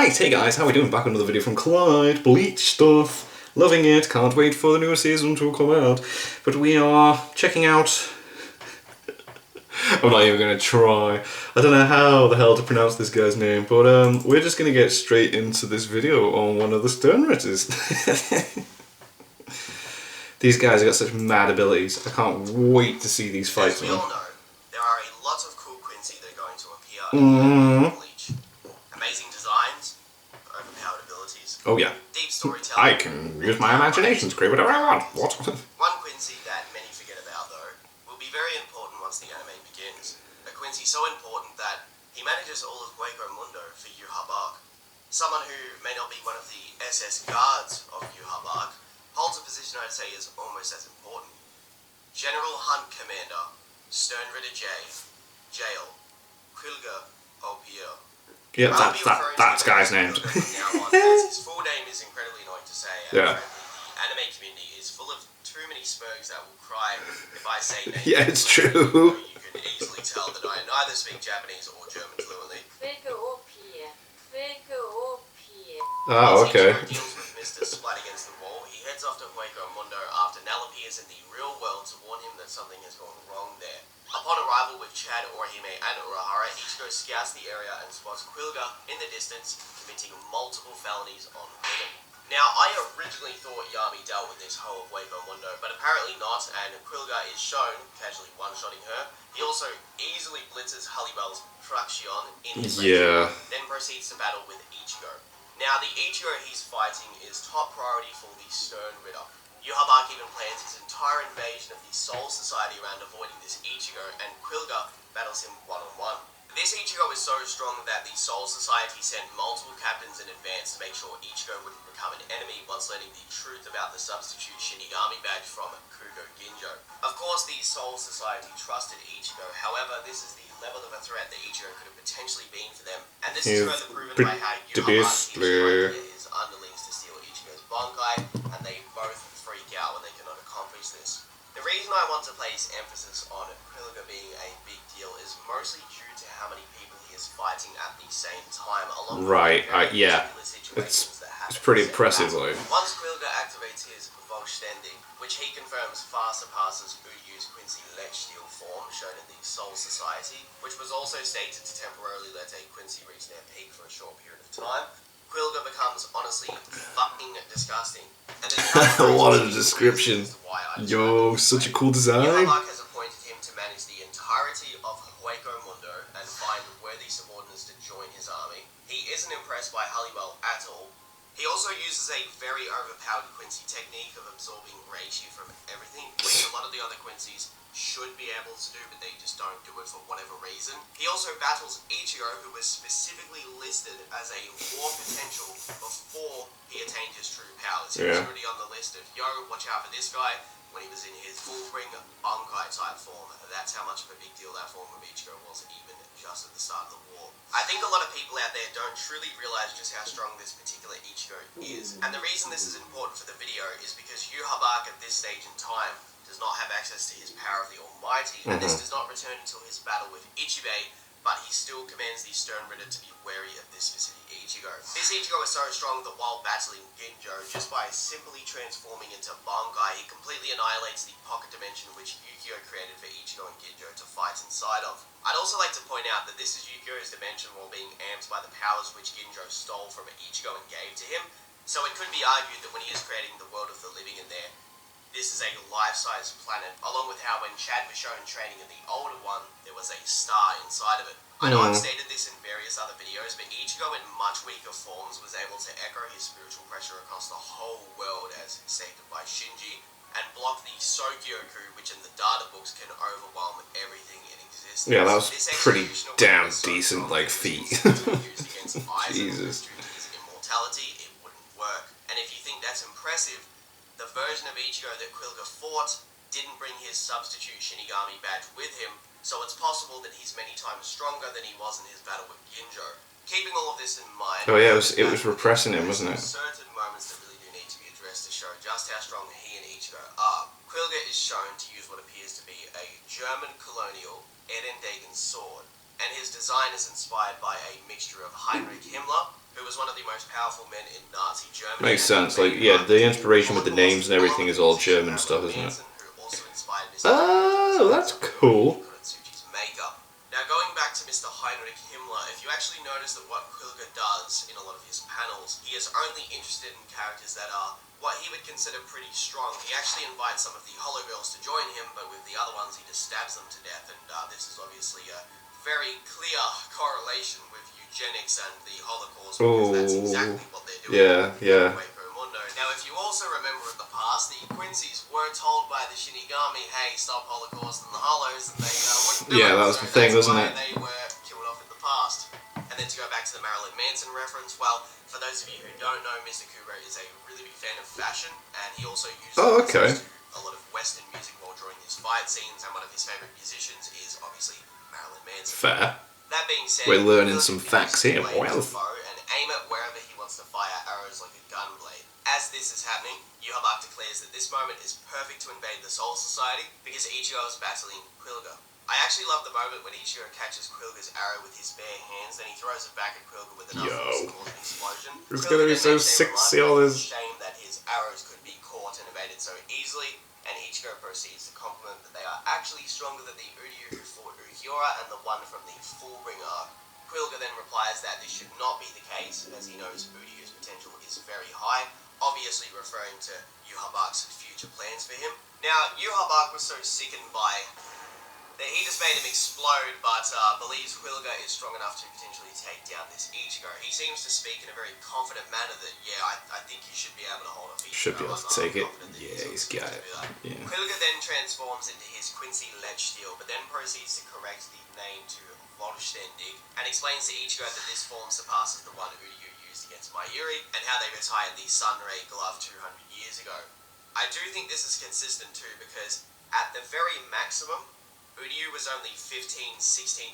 Right, hey guys, how are we doing? Back with another video from Clyde. Bleach stuff. Loving it. Can't wait for the new season to come out. But we are checking out... I'm not even going to try. I don't know how the hell to pronounce this guy's name, but we're just going to get straight into this video on one of the Sternritters. These guys have got such mad abilities. I can't wait to see these fights. As we all know, there are a lot of cool Quincy that are going to appear in Bleach. Amazing designs, overpowered abilities. Oh yeah. Deep storytelling. I can use my imagination to create whatever I want. What? One Quincy that many forget about, though, will be very important once the anime begins. A Quincy so important that he manages all of Quilge Mundo for Yuha Bark. Someone who may not be one of the SS guards of Yuha Bark holds a position I'd say is almost as important. General Hunt Commander, Sternritter Jail, Quilge Opie. Yeah, that guy's name. His full name is incredibly annoying to say, and yeah. frankly, the anime community is full of too many spurgs that will cry if I say names. Yeah, it's true. You can easily tell that I neither speak Japanese or German fluently. Quilge Opie. Quilge Opie. Oh, okay. Ichigo deals with Mr. Splat against the wall. He heads off to Quilge Mundo after Nell appears in the real world to warn him that something has gone wrong there. Upon arrival with Chad, Orihime, and Urahara, Ichigo scouts the area and spots Quilge in the distance, committing multiple felonies on women. Now, I originally thought Yami dealt with this whole of Quilge Mundo, but apparently not, and Quilge is shown casually one-shotting her. He also easily blitzes Halliwell's Traction in his leg, then proceeds to battle with Ichigo. Now, the Ichigo he's fighting is top priority for the Sternritter. Yuha Bark even plans his entire invasion of the Soul Society around avoiding this Ichigo, and Quilge battles him one-on-one. This Ichigo is so strong that the Soul Society sent multiple captains in advance to make sure Ichigo wouldn't become an enemy once learning the truth about the substitute Shinigami badge from Kugo Ginjo. Of course, the Soul Society trusted Ichigo, however, this is the level of a threat that Ichigo could have potentially been for them, and this is further proven by how Yuha Bark his underlings to steal Ichigo's Bankai, and they both freak out when they cannot accomplish this. The reason I want to place emphasis on Quilge being a big deal is mostly due to how many people he is fighting at the same time, along with particular situations that happen. It's pretty impressive, though. Once Quilge activates his Vollständig, which he confirms far surpasses Uryu's Quincy Lechsteel form, shown in the Soul Society, which was also stated to temporarily let a Quincy reach their peak for a short period of time, Quilge becomes honestly fucking disgusting. And what a description. Yo, such a cool design. Yuha Bark has appointed him to manage the entirety of Quilge Mundo and find worthy subordinates to join his army. He isn't impressed by Halliwell at all. He also uses a very overpowered Quincy technique of absorbing Reishi from everything, which a lot of the other Quincy's should be able to do, but they just don't do it for whatever reason. He also battles Ichigo, who was specifically listed as a war potential before he attained his true powers. He was already on the list of, yo, watch out for this guy, when he was in his full-ring Bankai type form. That's how much of a big deal that form of Ichigo was, even just at the start of the war. I think a lot of people out there don't truly realize just how strong this particular Ichigo is. And the reason this is important for the video is because Yuha Bark at this stage in time does not have access to his power of the Almighty, and this does not return until his battle with Ichibei, but he still commands the Sternritter to be wary of this specific Ichigo. This Ichigo is so strong that while battling Ginjo, just by simply transforming into Bankai, he completely annihilates the pocket dimension which Yukio created for Ichigo and Ginjo to fight inside of. I'd also like to point out that this is Yukio's dimension while being amped by the powers which Ginjo stole from Ichigo and gave to him, so it could be argued that when he is creating the world of the living in there, this is a life-size planet, along with how when Chad was shown training in the older one, there was a star inside of it. I know I've stated this in various other videos, but Ichigo in much weaker forms was able to echo his spiritual pressure across the whole world as stated by Shinji, and block the Sokyoku, which in the data books can overwhelm everything in existence. Yeah, that was pretty damn decent, like, feat. Jesus. His immortality, it wouldn't work. And if you think that's impressive, the version of Ichigo that Quilge fought didn't bring his substitute Shinigami badge with him, so it's possible that he's many times stronger than he was in his battle with Ginjo. Keeping all of this in mind... Oh yeah, it was repressing him, wasn't it? Certain moments that really do need to be addressed to show just how strong he and Ichigo are. Quilge is shown to use what appears to be a German colonial Ehrendegen sword, and his design is inspired by a mixture of Heinrich Himmler, who was one of the most powerful men in Nazi Germany. Makes sense. Like, yeah, the inspiration with the names and everything is all German stuff, isn't it? Who also inspired Mr. Oh, that's cool. Makeup. Now, going back to Mr. Heinrich Himmler, if you actually notice that what Quilge does in a lot of his panels, he is only interested in characters that are what he would consider pretty strong. He actually invites some of the Hollow Girls to join him, but with the other ones he just stabs them to death, and this is obviously a very clear correlation with eugenics and the Holocaust, because that's exactly what they're doing. Yeah. Now, if you also remember in the past, the Quincy's were told by the Shinigami, hey, stop Holocaust and the Hollows, and they wouldn't do it. Yeah, that was the thing, wasn't it? They were killed off in the past. And then to go back to the Marilyn Manson reference, well, for those of you who don't know, Mr. Kuro is a really big fan of fashion, and he also uses a lot of Western music while drawing his fight scenes, and one of his favourite musicians is obviously Marilyn Manson. Fair. That being said, we're learning some facts here, boys. And aim it wherever he wants to fire arrows like a gun blade. As this is happening, Yuhabak declares that this moment is perfect to invade the Soul Society because Ichigo is battling Quilge. I actually love the moment when Ichigo catches Quilge's arrow with his bare hands, then he throws it back at Quilge with enough force to cause an explosion. It's gonna be so sick to see all this. Shame that his arrows could be caught and evaded so easily, and Ichigo proceeds to compliment that they are actually stronger than the Uryu who fought Ukiura and the one from the Full Ring arc. Quilge then replies that this should not be the case, as he knows Uryu's potential is very high, obviously referring to Yuhabak's future plans for him. Now, Yuhabak was so sickened by that he just made him explode, but believes Quilge is strong enough to potentially take down this Ichigo. He seems to speak in a very confident manner that, yeah, I think he should be able to hold off Ichigo. Should be able to take it. Yeah, he's got it. Yeah. Quilge then transforms into his Quincy Ledge Steel, but then proceeds to correct the name to Vollständig, and explains to Ichigo that this form surpasses the one Uryu used against Mayuri, and how they retired the Sunray glove 200 years ago. I do think this is consistent too, because at the very maximum, Uryu was only 15, 16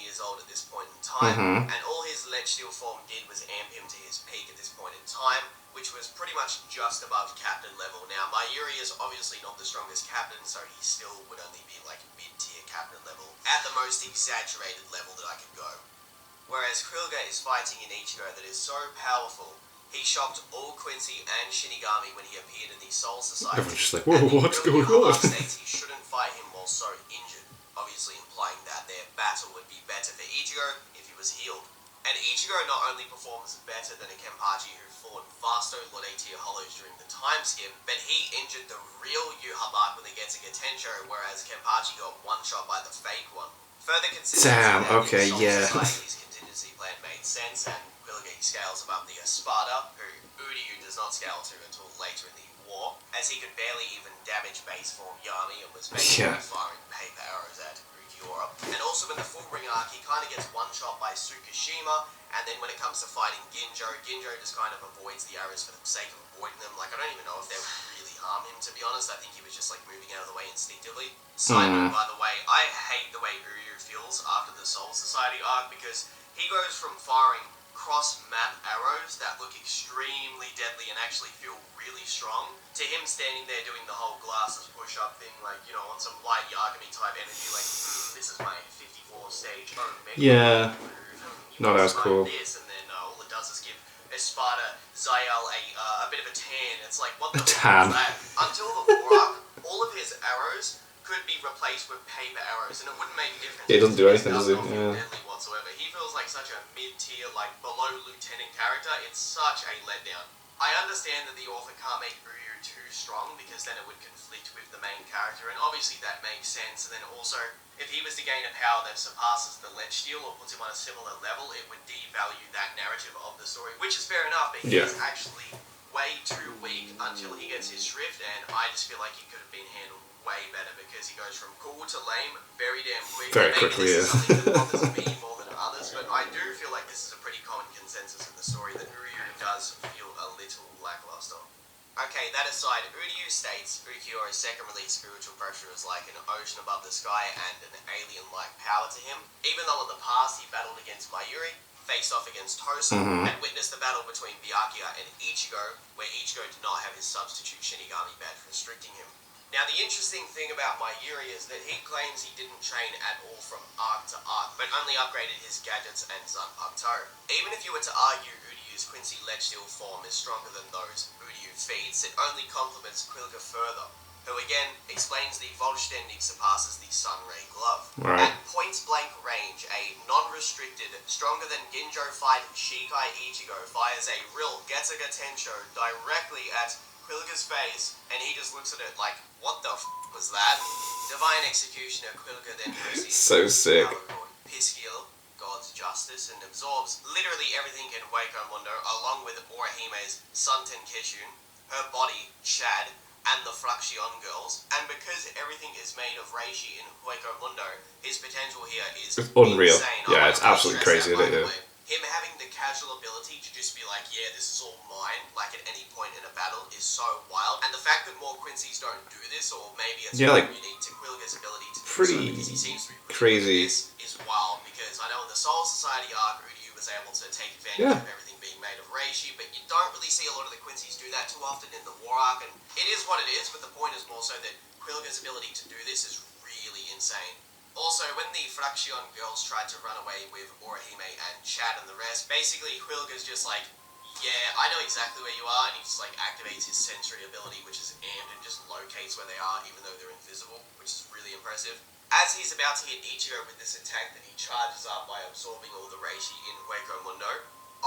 years old at this point in time, and all his Ledge Steel form did was amp him to his peak at this point in time, which was pretty much just above captain level. Now, Mayuri is obviously not the strongest captain, so he still would only be like mid-tier captain level, at the most exaggerated level that I could go. Whereas Quilge is fighting an Ichigo that is so powerful, he shocked all Quincy and Shinigami when he appeared in the Soul Society. Everyone's just like, whoa, what's going on? States he shouldn't fight him while so injured, obviously implying that their battle would be better for Ichigo if he was healed. And Ichigo not only performs better than a Kenpachi who fought faster Lord A-tier Hollows during the time skip, but he injured the real Yuhabak with a Getsuga Tensho, whereas Kenpachi got one-shot by the fake one. Further consistency Society's contingency plan made sense, and Quilge scales above the Espada, who Uryu does not scale to until later in the war, as he could barely even damage base form Yami and was basically firing paper arrows at Ukiura. And also in the Full Ring arc, he kind of gets one-shot by Tsukishima, and then when it comes to fighting Ginjo just kind of avoids the arrows for the sake of avoiding them. Like, I don't even know if they would really harm him, to be honest. I think he was just like moving out of the way instinctively. Side note, by the way, I hate the way Uryu feels after the Soul Society arc, because he goes from firing cross-map arrows that look extremely deadly and actually feel really strong, to him standing there doing the whole glasses push-up thing, like, you know, on some light Yagami type energy, like, this is my 54-stage yeah, not as cool. This, and then all it does is give Espada Zael a bit of a tan. It's like, what the tan. Is that? Until the war arc, all of his arrows could be replaced with paper arrows, and it wouldn't make a difference. Yeah, he doesn't do anything, does he? Yeah. Whatsoever. He feels like such a mid-tier, like below lieutenant character. It's such a letdown. I understand that the author can't make Uryu too strong, because then it would conflict with the main character, and obviously that makes sense. And then also, if he was to gain a power that surpasses the Ledge Steel or puts him on a similar level, it would devalue that narrative of the story, which is fair enough, but he is actually way too weak until he gets his Shrift, and I just feel like he could have been handled way better, because he goes from cool to lame very damn quick. Very quickly, yeah. This is something that bothers me more than others, but I do feel like this is a pretty common consensus in the story, that Uryu does feel a little lackluster. Okay, that aside, Uryu states Ukiura's second release spiritual pressure is like an ocean above the sky and an alien-like power to him, even though in the past he battled against Mayuri, faced off against Tosu, and witnessed the battle between Byakuya and Ichigo, where Ichigo did not have his substitute Shinigami badge restricting him. Now, the interesting thing about Mayuri is that he claims he didn't train at all from arc to arc, but only upgraded his gadgets and Zanpakuto. Even if you were to argue Uryu's whose Quincy Ledgesteel form is stronger than those Uryu feeds, it only complements Quilge further, who again explains the Vollständig surpasses the Sunray Glove. Right. At point-blank range, a non-restricted, stronger-than-Ginjo fight Shikai Ichigo fires a real Getsuga Tensho directly at Quilge's face, and he just looks at it like, what the f*** was that? Divine Executioner Quilge then proceeds So sick. Piscial, God's Justice, and absorbs literally everything in Hueco Mundo, along with Orahime's Sun Tenkishun, her body, Chad, and the Fluxion girls. And because everything is made of Reishi in Hueco Mundo, his potential here is It's unreal. insane. Yeah, I it's wanna absolutely stress crazy, that, by isn't the it? way. Him having the casual ability to just be like, yeah, this is all mine, like at any point in a battle, is so wild. And the fact that more Quincy's don't do this, or maybe it's Yeah, like, unique to Quilge's ability to do pretty so, because he seems to be really crazy. good at this, is wild. Because I know in the Soul Society arc, Uryu was able to take advantage Yeah. of everything being made of Reishi, but you don't really see a lot of the Quincy's do that too often in the War arc, and it is what it is, but the point is more so that Quilge's ability to do this is really insane. Also, when the Fraction girls tried to run away with Orihime and Chad and the rest, basically Quilge's just like, yeah, I know exactly where you are, and he just like activates his sensory ability, which is amped, and just locates where they are, even though they're invisible, which is really impressive. As he's about to hit Ichigo with this attack that he charges up by absorbing all the Reishi in Hueco Mundo,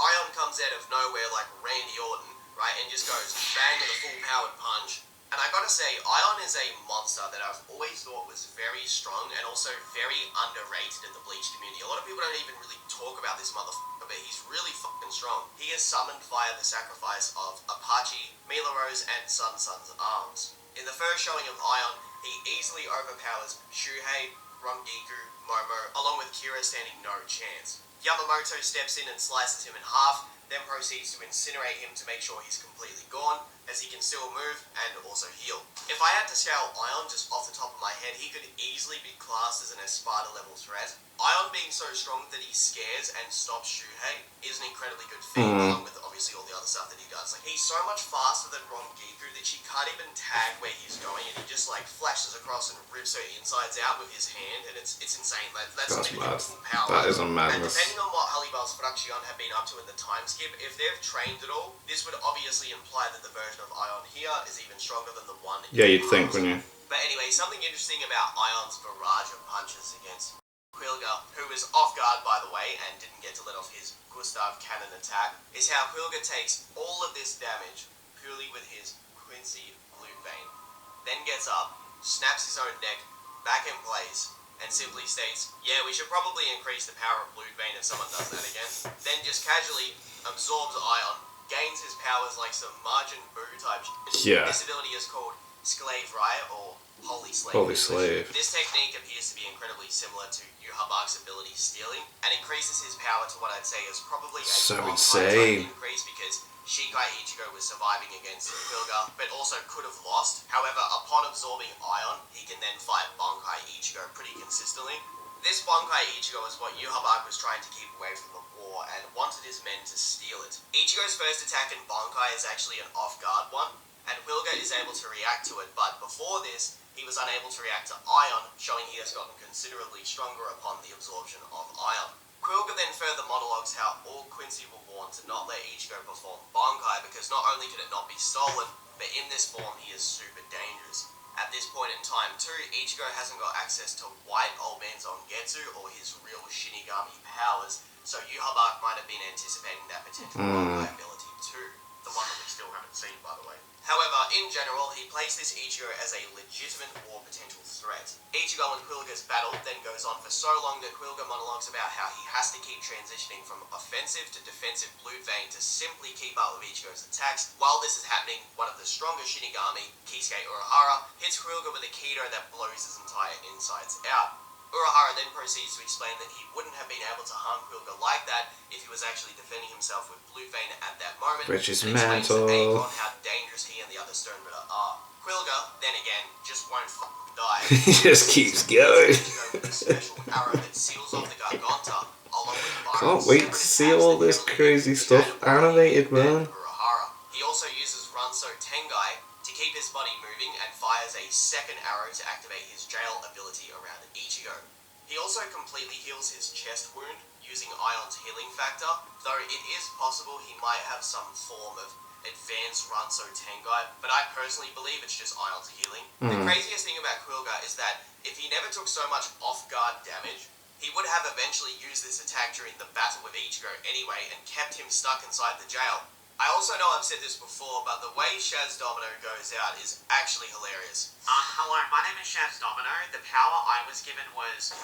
Ion comes out of nowhere like Randy Orton, right, and just goes bang with a full-powered punch. And I gotta say, Ion is a monster that I've always thought was very strong and also very underrated in the Bleach community. A lot of people don't even really talk about this motherfucker, but he's really fucking strong. He is summoned via the sacrifice of Apache, Mila Rose, and Sun's arms. In the first showing of Ion, he easily overpowers Shuhei, Rongiku, Momo, along with Kira standing no chance. Yamamoto steps in and slices him in half, then proceeds to incinerate him to make sure he's completely gone, as he can still move and also heal. If I had to scale Ion just off the top of my head, he could easily be classed as an Espada level threat. Ion being so strong that he scares and stops Shuhei is an incredibly good feat, along with obviously all the other stuff that he does. Like, he's so much faster than Rongiku that she can't even tag where he's going, and he just like flashes across and rips her insides out with his hand, and it's insane. That's mad. full power. That is a And madness. depending on what Halliwell's Fraction have been up to in the time skip, if they've trained at all, this would obviously imply that the version of Ion here is even stronger than the one in Yeah, you'd think, Naruto. wouldn't you? But anyway, something interesting about Ion's barrage of punches against Quilge, who was off guard by the way and didn't get to let off his Gustav cannon attack, is how Quilge takes all of this damage purely with his Quincy Blue Vein, then gets up, snaps his own neck back in place, and simply states, yeah, we should probably increase the power of Blue Vein if someone does that again. Then just casually absorbs Ion, gains his powers like some Majin Buu type shit. Yeah. This ability is called Sklave Riot, or Holy Slave. Holy in English. Slave. This technique appears to be incredibly similar to Yuhabak's ability Stealing, and increases his power to what I'd say is probably a So Bankai insane. type increase, because Shikai Ichigo was surviving against Quilge, but also could have lost. However, upon absorbing Ion, he can then fight Bankai Ichigo pretty consistently. This Bankai Ichigo is what Yuhabak was trying to keep away from the war, and wanted his men to steal it. Ichigo's first attack in Bankai is actually an off-guard one, and Quilge is able to react to it, but before this, he was unable to react to Ion, showing he has gotten considerably stronger upon the absorption of Ion. Quilge then further monologues how all Quincy were warned to not let Ichigo perform Bankai, because not only could it not be stolen, but in this form he is super dangerous. At this point in time too, Ichigo hasn't got access to White Old Man Zangetsu or his real Shinigami powers, so Yuhabak might have been anticipating that potential Bankai ability too. The one that we still haven't seen, by the way. However, in general, he plays this Ichigo as a legitimate war potential threat. Ichigo and Quilge's battle then goes on for so long that Quilge monologues about how he has to keep transitioning from offensive to defensive Blue Vein to simply keep up with Ichigo's attacks. While this is happening, one of the strongest Shinigami, Kisuke Urahara, hits Quilge with a Kido that blows his entire insides out. Urahara then proceeds to explain that he wouldn't have been able to harm Quilge like that if he was actually defending himself with Blue Vein at that moment, Which is and explains to mental. Aegon how dangerous he and the other Sternritter are. Quilge, then again, just won't die. He just keeps going. Ichigo with a special arrow that seals off the Garganta, along with Can't Byron's wait to separate see attacks all that this heavily crazy hit stuff Shadow animated, and man. Urahara. He also uses Ranso Tengai to keep his body moving and fires a second arrow to activate his jail ability around Ichigo. He also completely heals his chest wound using Ion's healing factor, though it is possible he might have some form of advanced Ranso Tengai, but I personally believe it's just Ion's healing. The craziest thing about Quilge is that if he never took so much off-guard damage, he would have eventually used this attack during the battle with Ichigo anyway and kept him stuck inside the jail. I also know I've said this before, but the way Shaz Domino goes out is actually hilarious. Hello, my name is Shaz Domino. The power I was given was...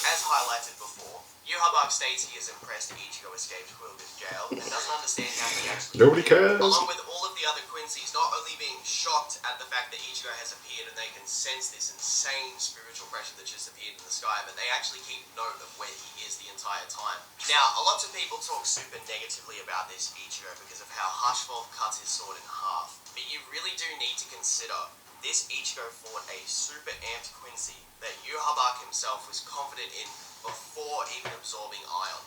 As highlighted before, Yuhabak states he is impressed Ichigo escaped Quilge's jail and doesn't understand how he actually... Nobody cares. Along with all of the other Quincy's not only being shocked at the fact that Ichigo has appeared and they can sense this insane spiritual pressure that just appeared in the sky, but they actually keep note of where he is the entire time. Now, a lot of people talk super negatively about this Ichigo because of how Hushvolk cuts his sword in half, but you really do need to consider this Ichigo fought a super amped Quincy that Yuhabak himself was confident in before even absorbing Ion.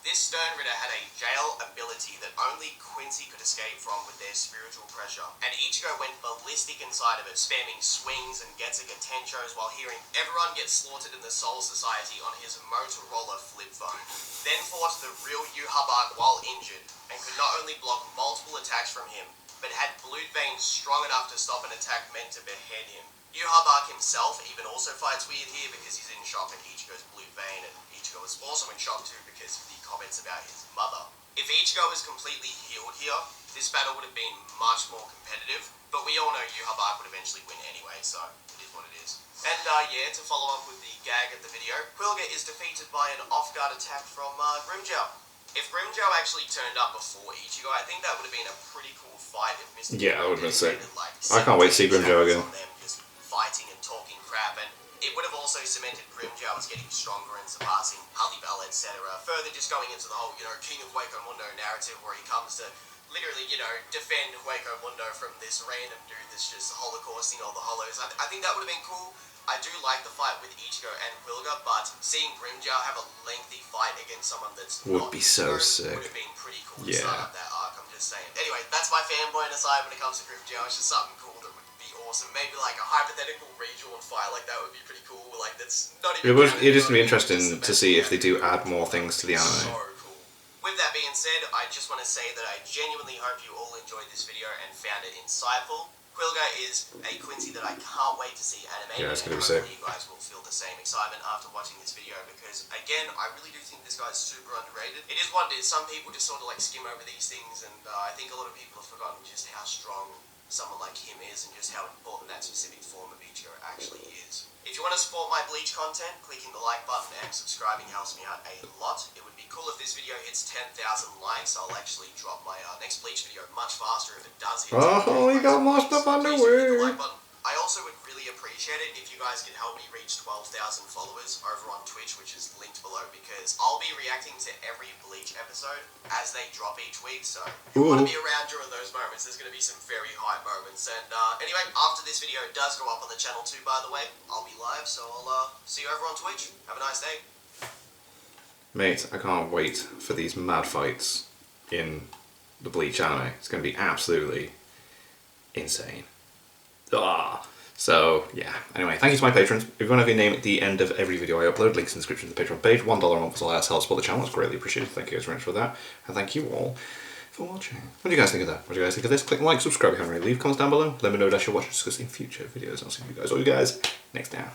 This Sternritter had a jail ability that only Quincy could escape from with their spiritual pressure, and Ichigo went ballistic inside of it, spamming swings and Getsuga Tenchos while hearing everyone get slaughtered in the Soul Society on his Motorola flip phone. Then fought the real Yuhabak while injured, and could not only block multiple attacks from him, but had blood veins strong enough to stop an attack meant to behead him. Yuhabak himself even also fights weird here because he's in shock at Ichigo's blood vein, and Ichigo is also in shock too because of the comments about his mother. If Ichigo was completely healed here, this battle would have been much more competitive, but we all know Yuhabak would eventually win anyway, so it is what it is. And yeah, to follow up with the gag of the video, Quilge is defeated by an off-guard attack from Grimmjow. If Grimmjow actually turned up before Ichigo, I think that would have been a pretty cool fight if Mr. Yeah, that would have been sick. Like, I can't wait to see Grimmjow again. Them just fighting and talking crap, and it would have also cemented Grimmjow as getting stronger and surpassing Hallibell, etc. Further just going into the whole, King of Hueco Mundo narrative where he comes to literally, defend Hueco Mundo from this random dude that's just holocausting all the hollows. I think that would have been cool. I do like the fight with Ichigo and Quilge, but seeing Grimmjow have a lengthy fight against someone that's would not be so Ichigo sick. would have been pretty cool to start up that arc, I'm just saying. Anyway, that's my fanboy aside when it comes to Grimmjow. It's just something cool that would be awesome. Maybe like a hypothetical regional fight like that would be pretty cool. Like that's not even... It is going to be interesting to see if they do add more things to the anime. So cool. With that being said, I just want to say that I genuinely hope you all enjoyed this video and found it insightful. Quilge is a Quincy that I can't wait to see animated, Yeah, it's gonna and be sick. hopefully you guys will feel the same excitement after watching this video because, again, I really do think this guy's super underrated. It is what it is. Some people just sort of like skim over these things, and I think a lot of people have forgotten just how strong someone like him is and just how important that specific form of Ichigo actually is. If you want to support my Bleach content, clicking the like button and subscribing helps me out a lot. It would be cool if this video hits 10,000 likes. I'll actually drop my next Bleach video much faster if it does hit 10,000 Oh, you got more likes. stuff on the Please do hit the way. like button. I also would really appreciate it if you guys could help me reach 12,000 followers over on Twitch, which is linked below, because I'll be reacting to every Bleach episode as they drop each week, so if you want to be around during those moments, there's going to be some very hype moments. And anyway, after this video does go up on the channel too, by the way, I'll be live, so I'll see you over on Twitch. Have a nice day. Mate, I can't wait for these mad fights in the Bleach anime. It's going to be absolutely insane. So, yeah. Anyway, thank you to my patrons. If you want to have your name at the end of every video I upload, links in the description to the Patreon page. $1 a month is all that helps support the channel. It's greatly appreciated. Thank you guys very much for that. And thank you all for watching. What do you guys think of that? What do you guys think of this? Click like, subscribe if you haven't already. Leave comments down below. Let me know what I should watch and discuss in future videos. I'll see you guys next time.